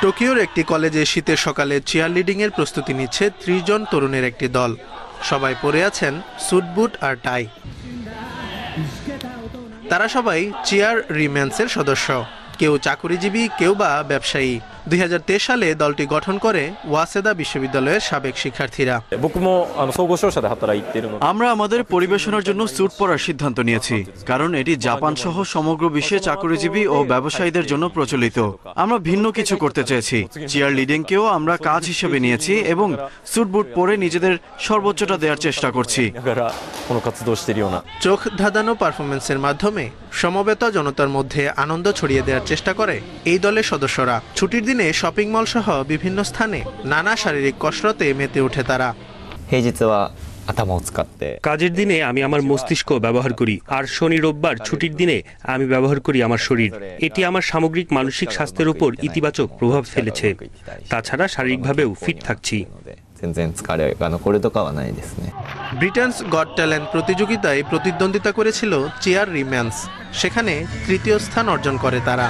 টোকিওর একটি কলেজে শীতের সকালে চিয়ার লিডিং এর প্রস্তুতি নিচ্ছে ৩০ জন তরুণের একটি দল। সবাই পরে আছেন স্যুট বুট আর টাই। তারা সবাই চিয়ার রিম্যান্সের সদস্য, কেউ চাকুরিজীবী, কেউ বা ব্যবসায়ী। ২০২৩ সালে দলটি গঠন করে ওয়াসেদা বিশ্ববিদ্যালয়ের সাবেক শিক্ষার্থীরা। আমরা আমাদের পরিবেশনার জন্য স্যুট পরার সিদ্ধান্ত নিয়েছি, কারণ এটি জাপান সহ সমগ্র বিশ্বে চাকুরিজীবী ও ব্যবসায়ীদের জন্য প্রচলিত। আমরা ভিন্ন কিছু করতে চেয়েছি। চিয়ার লিডিংকেও আমরা কাজ হিসেবে নিয়েছি এবং স্যুট বুট পরে নিজেদের সর্বোচ্চটা দেওয়ার চেষ্টা করছি। চোখ ধাঁধানো পারফরমেন্সের মাধ্যমে সমবেত জনতার মধ্যে আনন্দ ছড়িয়ে দেওয়ার চেষ্টা করে এই দলের সদস্যরা। ছুটির দিনে শপিং মল সহ বিভিন্ন স্থানে নানা শারীরিক কসরতে মেতে ওঠে তারা। কাজের দিনে আমি আমার মস্তিষ্ক ব্যবহার করি, আর শনি রোববার ছুটির দিনে আমি ব্যবহার করি আমার শরীর। এটি আমার সামগ্রিক মানসিক স্বাস্থ্যের উপর ইতিবাচক প্রভাব ফেলেছে। তাছাড়া শারীরিকভাবেও ফিট থাকছি। ব্রিটেনস গট ট্যালেন্ট প্রতিযোগিতায় প্রতিদ্বন্দ্বিতা করেছিল চিয়ার রিম্যান্স। সেখানে তৃতীয় স্থান অর্জন করে তারা।